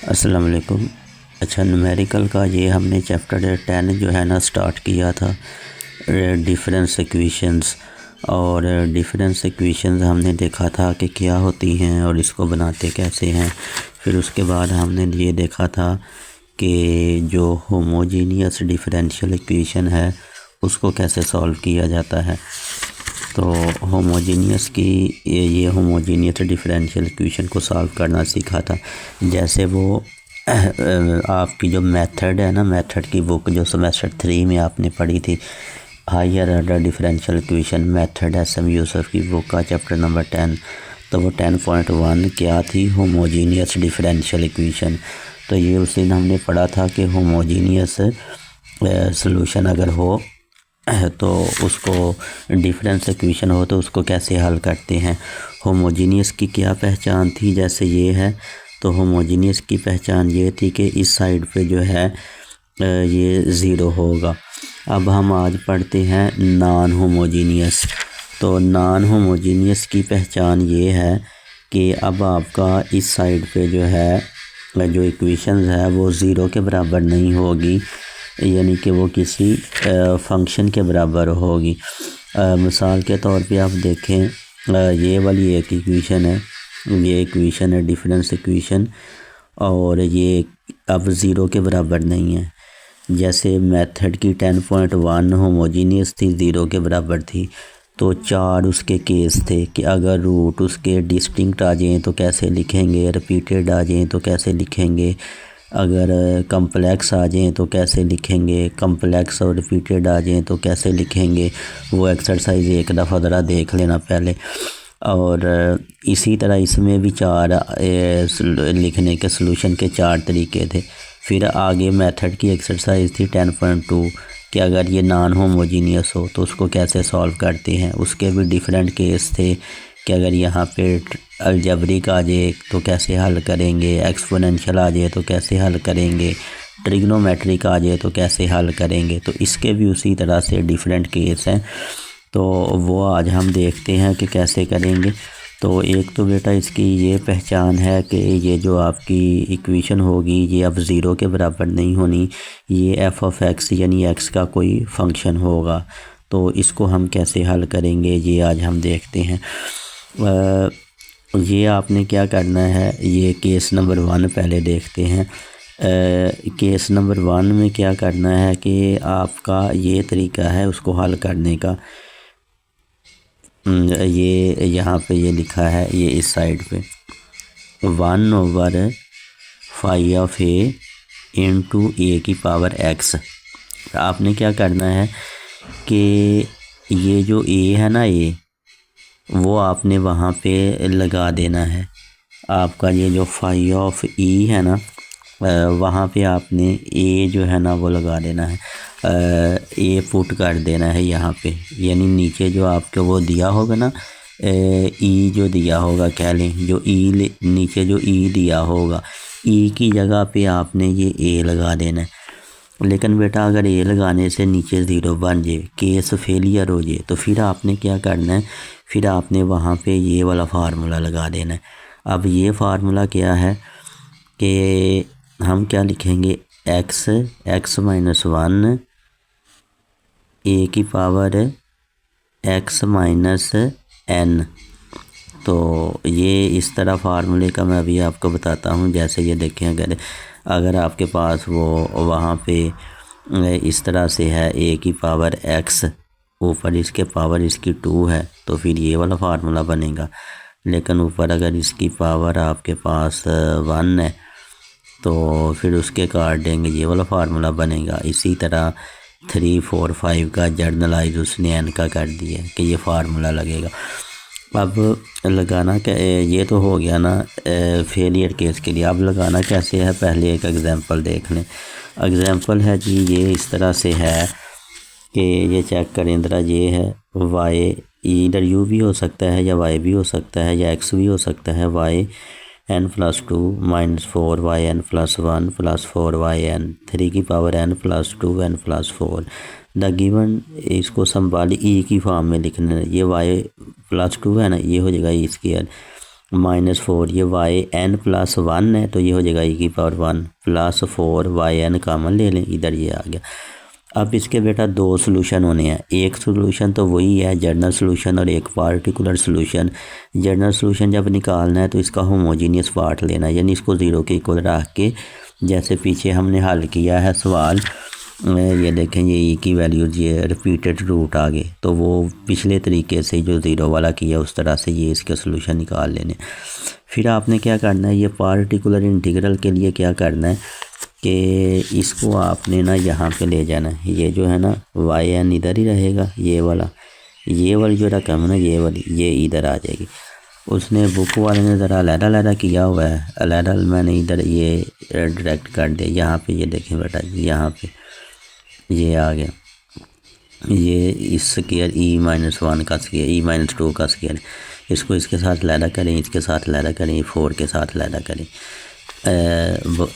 अस्सलाम वालेकुम। अच्छा, न्यूमेरिकल का ये हमने चैप्टर 10 जो है ना स्टार्ट किया था, डिफरेंस इक्वेशंस। और डिफरेंस इक्वेशंस हमने देखा था कि क्या होती हैं और इसको बनाते कैसे हैं। फिर उसके बाद हमने ये देखा था कि जो होमोजीनियस डिफरेंशियल इक्वेशन है उसको कैसे सॉल्व किया जाता है। तो होमोजीनियस की ये होमोजीनियस डिफरेंशियल इक्वेशन को सॉल्व करना सीखा था। जैसे वो आपकी जो मेथड है ना, मेथड की बुक जो सेमेस्टर 3 में आपने पढ़ी थी, higher order differential equation method, SM Yusuf की बुक का चैप्टर नंबर 10। तो वो 10.1 क्या थी? Homogeneous differential equation. तो ये उस दिन हमने पढ़ा था कि होमोजीनियस सॉल्यूशन अगर हो तो उसको डिफरेंस इक्वेशन हो तो उसको कैसे हल करते हैं। होमोजीनियस की क्या पहचान थी? जैसे ये है तो होमोजीनियस की पहचान ये थी कि इस साइड पे जो है ये ज़ीरो होगा। अब हम आज पढ़ते हैं नॉन होमोजीनियस। तो नॉन होमोजीनियस की पहचान ये है कि अब आपका इस साइड पे जो है जो इक्वेशंस है वो ज़ीरो के बराबर नहीं होगी, यानी कि वो किसी फंक्शन के बराबर होगी। मिसाल के तौर पे आप देखें, ये वाली एक इक्वेशन है, ये इक्वेशन है डिफरेंस इक्वेशन, और ये अब ज़ीरो के बराबर नहीं है। जैसे मेथड की 10.1 होमोजीनियस थी, ज़ीरो के बराबर थी। तो 4 उसके केस थे कि अगर रूट उसके डिस्टिंक्ट आ जाएँ तो कैसे लिखेंगे, रिपीटेड आ जाएँ तो कैसे लिखेंगे, अगर कम्प्लेक्स आ जाएँ तो कैसे लिखेंगे, कम्प्लेक्स और रिपीटेड आ जाएँ तो कैसे लिखेंगे। वो एक्सरसाइज एक दफ़ा ज़रा देख लेना पहले। और इसी तरह इसमें भी 4 लिखने के सलूशन के 4 तरीके थे। फिर आगे मेथड की एक्सरसाइज थी 10.2 कि अगर ये नॉन होमोजीनियस हो तो उसको कैसे सॉल्व करते हैं। उसके भी डिफरेंट केस थे कि अगर यहाँ पे अलजेब्रिक आ जाए तो कैसे हल करेंगे, एक्सपोनेंशियल आ जाए तो कैसे हल करेंगे, ट्रिग्नोमेट्रिक आ जाए तो कैसे हल करेंगे। तो इसके भी उसी तरह से डिफरेंट केस हैं। तो वो आज हम देखते हैं कि कैसे करेंगे। तो एक तो बेटा इसकी ये पहचान है कि ये जो आपकी इक्वेशन होगी ये अब ज़ीरो के बराबर नहीं होनी, ये f(x) यानी x का कोई फंक्शन होगा। तो इसको हम कैसे हल करेंगे ये आज हम देखते हैं। ये आपने क्या करना है, ये केस नंबर 1 पहले देखते हैं। केस नंबर 1 में क्या करना है कि आपका ये तरीका है उसको हल करने का। ये यहाँ पे ये लिखा है, ये इस साइड पे 1/5 इंटू a की पावर x। आपने क्या करना है कि ये जो a है ना, ये वो आपने वहाँ पे लगा देना है। आपका ये जो φ(e) है ना, वहाँ पे आपने a जो है ना वो लगा देना है, a पुट कर देना है यहाँ पे। यानी नीचे जो आपको वो दिया होगा ना, e जो दिया होगा, कह लें जो e नीचे जो e दिया होगा, e की जगह पे आपने ये a लगा देना है। लेकिन बेटा अगर a लगाने से नीचे ज़ीरो बन जाए, केस फेलियर हो जाए, तो फिर आपने क्या करना है, फिर आपने वहाँ पे ये वाला फार्मूला लगा देना है। अब ये फार्मूला क्या है कि हम क्या लिखेंगे, x - 1 a की पावर x - n। तो ये इस तरह फार्मूले का मैं अभी आपको बताता हूँ। जैसे ये देखें, अगर आपके पास वो वहाँ पे इस तरह से है a की पावर x, ऊपर इसके पावर इसकी 2 है, तो फिर ये वाला फार्मूला बनेगा। लेकिन ऊपर अगर इसकी पावर आपके पास 1 है तो फिर उसके काट देंगे, ये वाला फार्मूला बनेगा। इसी तरह 3, 4, 5 का जर्नलाइज उसने n का कर दिया कि ये फार्मूला लगेगा। अब लगाना क्या, ये तो हो गया ना फेलियर केस के लिए। अब लगाना कैसे है, पहले एक एग्जांपल देख लें। एग्जांपल है जी, ये इस तरह से है कि ये चेक करें ज़रा, ये है y, इधर u भी हो सकता है या y भी हो सकता है या x भी हो सकता है, yn + 2 - 4yn + 1 + 4yn 3 की power n + 2 n + 4। The given, इसको संभाली e की फॉर्म में लिखना है। ये y + 2 है ना, ये हो जाएगा e²। -4 ये वाई एन प्लस 1 है, तो ये हो जाएगा e⁻1 प्लस 4 वाई एन कामन ले लें, इधर ये आ गया। अब इसके बेटा दो सोल्यूशन होने हैं, एक सोल्यूशन तो वही है जनरल सोल्यूशन और एक पार्टिकुलर सोल्यूशन। जनरल सोल्यूशन जब निकालना है तो इसका होमोजीनियस पार्ट लेना है, यानी इसको ज़ीरो के इक्वल रख के, जैसे पीछे हमने हल किया है सवाल, ये देखें ये ई की वैल्यूज ये रिपीटेड रूट आ गए, तो वो पिछले तरीके से जो ज़ीरो वाला किया उस तरह से ये इसके सोल्यूशन निकाल लेने। फिर आपने क्या करना है, ये पार्टिकुलर इंटीग्रल के लिए क्या करना है कि इसको आपने ना यहाँ पे ले जाना है, ये जो है ना वाई एन इधर ही रहेगा, ये वाली जो रकम है ना ये वाली ये इधर आ जाएगी। उसने बुक वाले ने ज़रा अलग किया हुआ है, अलग मैंने इधर ये डायरेक्ट कर दिया। यहाँ पे ये देखें बेटा, यहाँ पे ये आ गया, ये इस स्क्वायर e-1 का स्क्वायर e-2 का स्क्वायर, इसको इसके साथ लैदा करें, इसके साथ लैदा करें, 4 के साथ लैदा करें।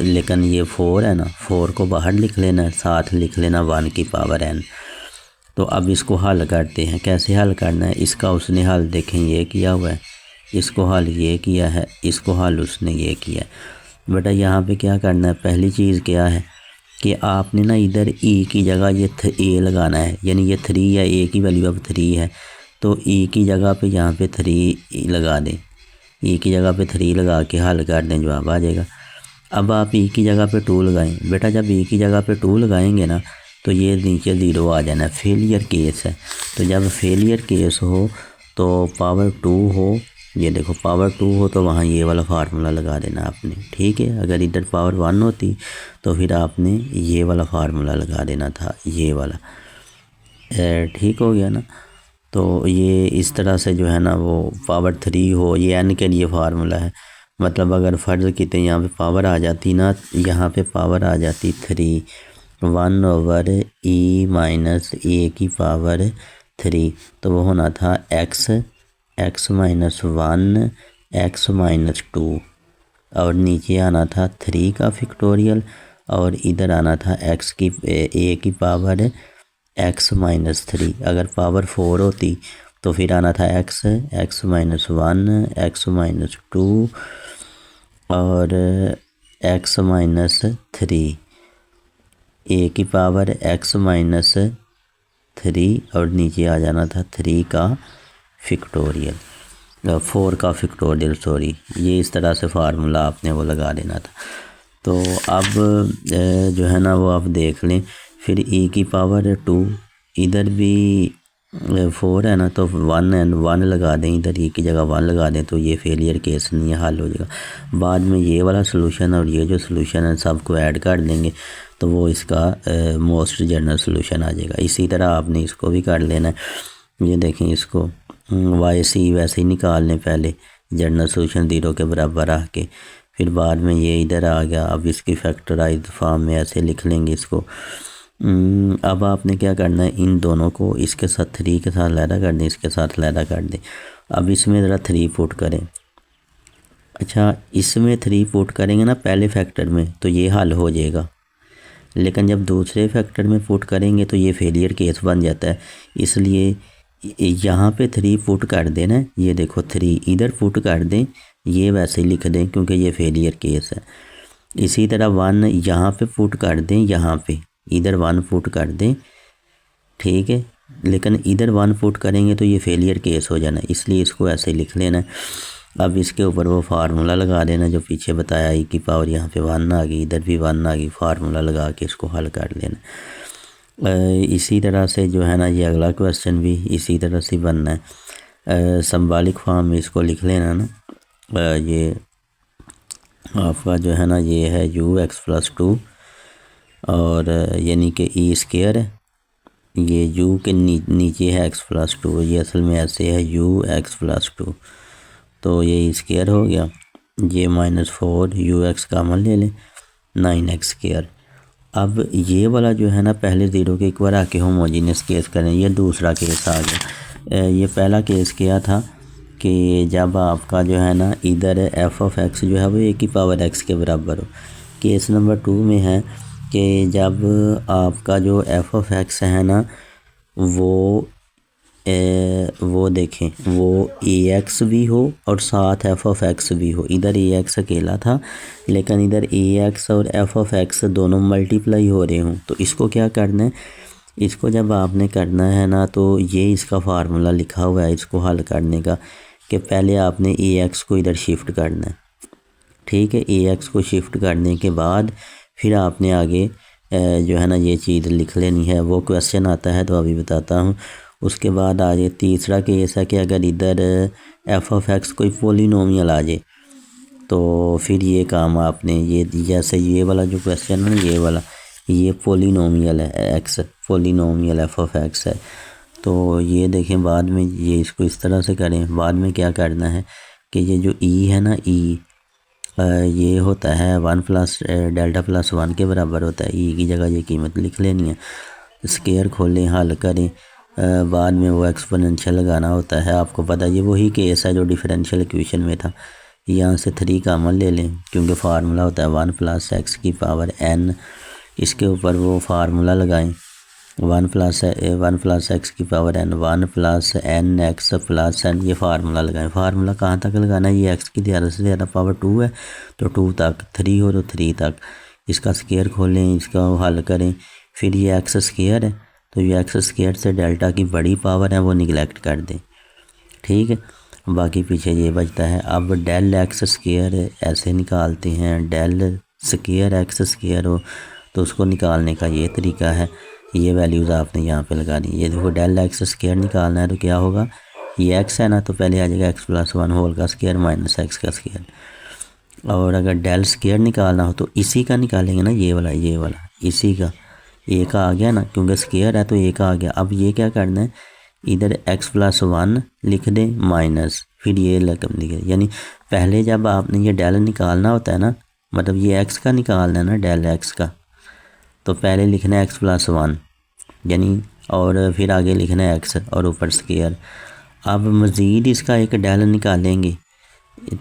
लेकिन ये 4 है ना, 4 को बाहर लिख लेना, साथ लिख लेना 1 की पावर n। तो अब इसको हल करते हैं, कैसे हल करना है इसका। उसने हल देखें ये किया हुआ है, इसको हल ये किया है, इसको हल उसने ये किया है। बेटा यहाँ पे क्या करना है, पहली चीज़ क्या है कि आपने ना इधर ई की जगह ये ए लगाना है, यानी ये 3 है, ए की वैल्यू अब 3 है, तो ई की जगह पे यहाँ पे 3 लगा दें, ई की जगह पे 3 लगा के हल कर दें, जवाब आ जाएगा। अब आप ई की जगह पे 2 लगाएं, बेटा जब ई की जगह पे 2 लगाएंगे ना तो ये नीचे 0 आ जाना है, फेलियर केस है। तो जब फेलियर केस हो तो पावर 2 हो, ये देखो पावर 2 हो तो वहाँ ये वाला फार्मूला लगा देना आपने, ठीक है। अगर इधर पावर 1 होती तो फिर आपने ये वाला फार्मूला लगा देना था, ये वाला, ठीक हो गया ना। तो ये इस तरह से जो है ना वो पावर 3 हो, ये n के लिए फार्मूला है, मतलब अगर फ़र्ज़ कितने यहाँ पे पावर आ जाती ना, यहाँ पे पावर आ जाती 3, 1/e की पावर 3, तो वो होना था x -1 x -2, और नीचे आना था 3 का फैक्टोरियल, और इधर आना था x की a की पावर x -3। अगर पावर 4 होती तो फिर आना था x -1 x -2 और x -3, a की पावर x -3, और नीचे आ जाना था 3 का फैक्टोरियल, 4 का फैक्टोरियल सॉरी, ये इस तरह से फार्मूला आपने वो लगा देना था। तो अब जो है ना वो आप देख लें, फिर e की पावर 2, इधर भी 4 है ना, तो 1 लगा दें, इधर e की जगह 1 लगा दें, तो ये फेलियर केस नहीं है, हल हो जाएगा। बाद में ये वाला सोल्यूशन और ये जो सोल्यूशन है सबको ऐड कर देंगे तो वो इसका मोस्ट जनरल सोल्यूशन आ जाएगा। इसी तरह आपने इसको भी कर लेना है। ये देखें, इसको y/c वैसे ही निकाल लें, पहले जनरल सोल्यूशन 0 के बराबर रख के, फिर बाद में ये इधर आ गया। अब इसकी फैक्टराइज्ड फॉर्म में ऐसे लिख लेंगे इसको। अब आपने क्या करना है, इन दोनों को इसके साथ 3 के साथ लैदा कर दें, इसके साथ लैदा कर दें। अब इसमें ज़रा 3 पुट करें। अच्छा, इसमें 3 पुट करेंगे ना पहले फैक्टर में तो ये हल हो जाएगा, लेकिन जब दूसरे फैक्टर में पुट करेंगे तो ये फेलियर केस बन जाता है। इसलिए यहाँ पे 3 पुट कर देना, ये देखो 3 इधर पुट कर दें, ये वैसे ही लिख दें क्योंकि ये फेलियर केस है। इसी तरह 1 यहाँ पे पुट कर दें, यहाँ पे इधर 1 पुट कर दें, ठीक है, लेकिन इधर 1 पुट करेंगे तो ये फेलियर केस हो जाना, इसलिए इसको ऐसे लिख लेना है। अब इसके ऊपर वो फार्मूला लगा देना जो पीछे बताया, e की पावर यहाँ पे 1 आ गई, इधर भी 1 आ गई, फार्मूला लगा के इसको हल कर लेना। इसी तरह से जो है ना ये अगला क्वेश्चन भी इसी तरह से बनना है। सिंबॉलिक फॉर्म में इसको लिख लेना ना, ये आपका जो है ना ये है ux + 2, और यानी कि e स्क्वायर है, ये u के नीचे है x + 2, ये असल में ऐसे है ux + 2, तो ये स्क्वायर हो गया। ये -4 ux कामन ले लें, 9x²। अब ये वाला जो है ना पहले 0 के इक्वल आके होमोजीनियस केस करें, ये दूसरा केस आ गया। ये पहला केस क्या था कि जब आपका जो है ना इधर f(x) जो है वो a की पावर x के बराबर हो। केस नंबर 2 में है कि जब आपका जो f(x) है ना वो वो देखें वो ए एक्स भी हो और साथ एफ ऑफ एक्स भी हो। इधर ए एक्स अकेला था लेकिन इधर ए एक्स और एफ ऑफ एक्स दोनों मल्टीप्लाई हो रहे हों। तो इसको क्या करना है, इसको जब आपने करना है ना तो ये इसका फार्मूला लिखा हुआ है इसको हल करने का, कि पहले आपने ए एक्स को इधर शिफ्ट करना है। ठीक है, ए एक्स को शिफ्ट करने के बाद फिर आपने आगे जो है ना ये चीज़ लिख लेनी है। वो क्वेश्चन आता है तो अभी बताता हूँ। उसके बाद आगे तीसरा केस है कि अगर इधर एफ ऑफ एक्स कोई पोलिनोमियल आ जाए तो फिर ये काम आपने ये जैसे ये वाला जो क्वेश्चन है ना ये पोलिनोमियल है, x polynomial F of x है। तो ये देखें बाद में ये इसको इस तरह से करें। बाद में क्या करना है कि ये जो ई है ना ई ये होता है 1 प्लस डेल्टा प्लस 1 के बराबर होता है। ई की जगह ये कीमत लिख लेनी है। स्केयर खोलें, हल करें, बाद में वो एक्सपोनेंशियल लगाना होता है। आपको पता है ये वही केस है जो डिफरेंशियल इक्वेशन में था। यहाँ से 3 कामन ले लें क्योंकि फार्मूला होता है 1 प्लस एक्स की पावर n। इसके ऊपर वो फार्मूला लगाएं 1 प्लस एक्स की power n, 1 plus n x plus n, ये फार्मूला लगाएं। फार्मूला कहाँ तक लगाना है, ये एक्स की ज़्यादा से ज़्यादा पावर 2 है तो 2 तक, 3 हो तो 3 तक। इसका स्केयर खोलें, इसका हल करें। फिर ये एक्स स्केयर है तो ये एक्स स्केयर से डेल्टा की बड़ी पावर है वो निगलेक्ट कर दें। ठीक है, बाकी पीछे ये बचता है। अब डेल एक्स स्केयर ऐसे निकालते हैं, डेल स्केयर एक्स स्केयर हो तो उसको निकालने का ये तरीका है। ये वैल्यूज़ आपने यहाँ पे लगानी। ये देखो डेल एक्स स्केयर निकालना है तो क्या होगा, ये एक्स है ना तो पहले आ जाएगा एक्स प्लस 1 होल का स्केयर माइनस एक्स का स्केयर। और अगर डेल स्केयर निकालना हो तो इसी का निकालेंगे ना, ये वाला इसी का ए का आ गया ना, क्योंकि स्केयर है तो ए का आ गया। अब ये क्या करना है, इधर एक्स प्लस 1 लिख दें माइनस फिर ये रकम लिखे। यानी पहले जब आपने ये डेल निकालना होता है ना, मतलब ये एक्स का निकालना है ना डेल एक्स का, तो पहले लिखना है एक्स प्लस 1 यानी, और फिर आगे लिखना है एक्स और ऊपर स्केयर। अब मज़ीद इसका एक डेल निकालेंगे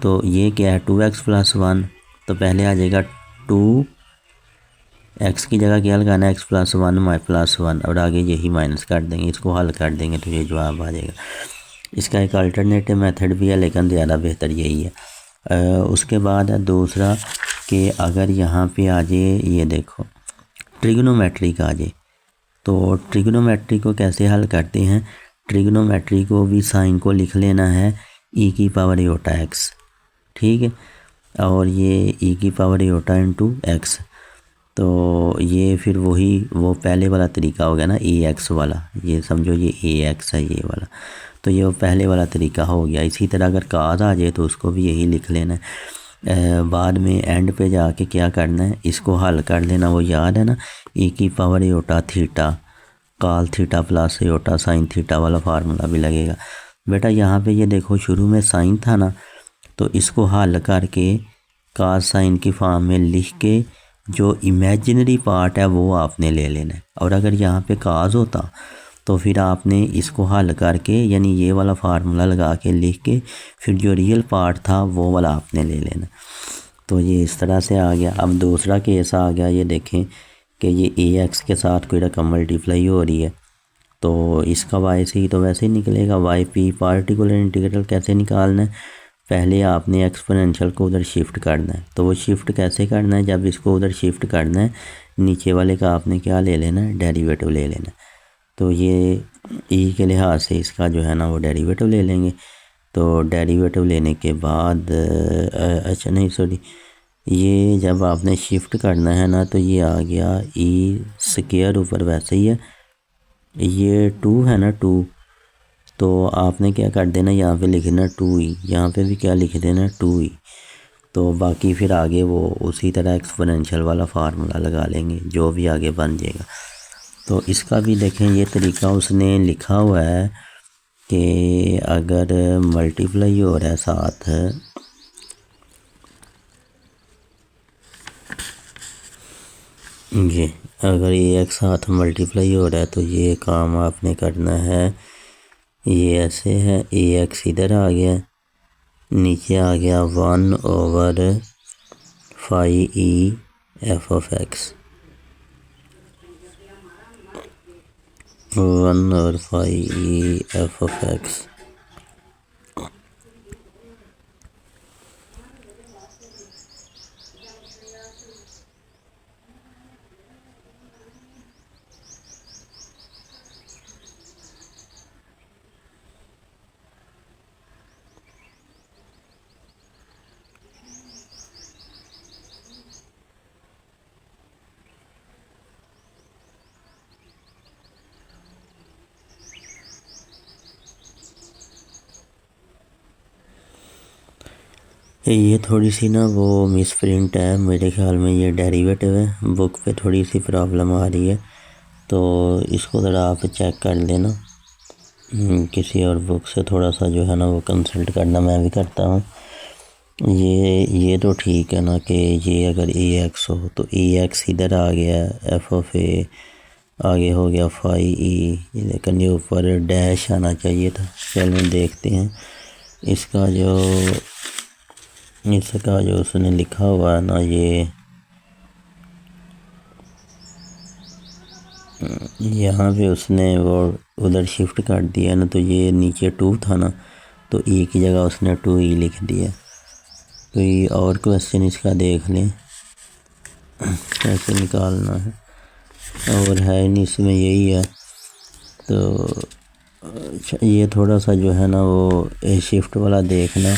तो ये क्या है 2x प्लस 1, तो पहले आ जाएगा 2 एक्स की जगह क्या लगाना है एक्स प्लस 1 माई प्लस 1 और आगे यही माइनस कर देंगे। इसको हल कर देंगे तो ये जवाब आ जाएगा। इसका एक अल्टरनेटिव मेथड भी है लेकिन ज़्यादा बेहतर यही है। उसके बाद है दूसरा कि अगर यहाँ पे आ जाए, ये देखो ट्रिग्नोमेट्री का आ जाए तो ट्रिग्नोमेट्री को कैसे हल करते हैं। ट्रिग्नोमेट्री को भी साइन को लिख लेना है ई की पावर एटा एक्स। ठीक है, और ये ई की पावर एटा इंटू एक्स, तो ये फिर वो पहले वाला तरीका हो गया ना ए एक्स वाला। ये समझो ये ए एक्स है ये वाला, तो ये वो पहले वाला तरीका हो गया। इसी तरह अगर काज आ जाए तो उसको भी यही लिख लेना है। बाद में एंड पे जाके क्या करना है, इसको हल कर लेना। वो याद है ना ई की पावर एटा थीटा काल theta plus iota sine theta वाला फार्मूला भी लगेगा। बेटा यहाँ पे ये देखो शुरू में साइन था ना, तो इसको हल करके काज साइन की फॉर्म में लिख के जो इमेजिनरी पार्ट है वो आपने ले लेना है। और अगर यहाँ पे काज होता तो फिर आपने इसको हल करके यानी ये वाला फार्मूला लगा के लिख के फिर जो रियल पार्ट था वो वाला आपने ले लेना। तो ये इस तरह से आ गया। अब दूसरा केस आ गया, ये देखें कि ये ए एक्स के साथ कोई रकम मल्टीप्लाई हो रही है तो इसका वाई से ही तो वैसे ही निकलेगा। वाई पी पार्टिकुलर इंटीग्रल कैसे निकालना है, पहले आपने एक्सपोनेंशियल को उधर शिफ्ट करना है। तो वो शिफ्ट कैसे करना है, जब इसको उधर शिफ्ट करना है नीचे वाले का आपने क्या ले लेना है, डेरिवेटिव ले लेना है। तो ये ई के लिहाज से इसका जो है ना वो डेरिवेटिव ले लेंगे। तो डेरिवेटिव लेने के बाद अच्छा नहीं सॉरी, ये जब आपने शिफ्ट करना है ना तो ये आ गया ई स्क्वायर ऊपर वैसे ही है, ये 2 है ना 2, तो आपने क्या कर देना यहाँ पे लिखना 2e, यहाँ पे भी क्या लिख देना 2e। तो बाकी फिर आगे वो उसी तरह एक्सपोनेंशियल वाला फार्मूला लगा लेंगे जो भी आगे बन जाएगा। तो इसका भी देखें ये तरीका उसने लिखा हुआ है कि अगर मल्टीप्लाई हो रहा है साथ ये, अगर ये एक साथ मल्टीप्लाई हो रहा है तो ये काम आपने करना है। ये ऐसे है, ए एक्स इधर आ गया, नीचे आ गया 1/5e F of x. 1/5 f of x। ये थोड़ी सी ना वो मिस प्रिंट है, मेरे ख्याल में ये डेरिवेटिव है, बुक पे थोड़ी सी प्रॉब्लम आ रही है, तो इसको ज़रा आप चेक कर लेना। किसी और बुक से थोड़ा सा जो है ना वो कंसल्ट करना, मैं भी करता हूँ। ये तो ठीक है ना कि ये अगर ए एक्स हो तो ए एक्स इधर आ गया, एफ ऑफ ए आगे हो गया 5e, लेकिन ये ऊपर डैश आना चाहिए था। चलो देखते हैं इसका जो उसने लिखा हुआ है ना, ये यहाँ पे उसने वो उधर शिफ्ट कर दिया ना, तो ये नीचे 2 था ना, तो e की जगह उसने 2e लिख दिया। कोई और क्वेश्चन इसका देख लें कैसे निकालना है, और है नहीं इसमें, यही है। तो ये थोड़ा सा जो है ना वो शिफ्ट वाला देखना।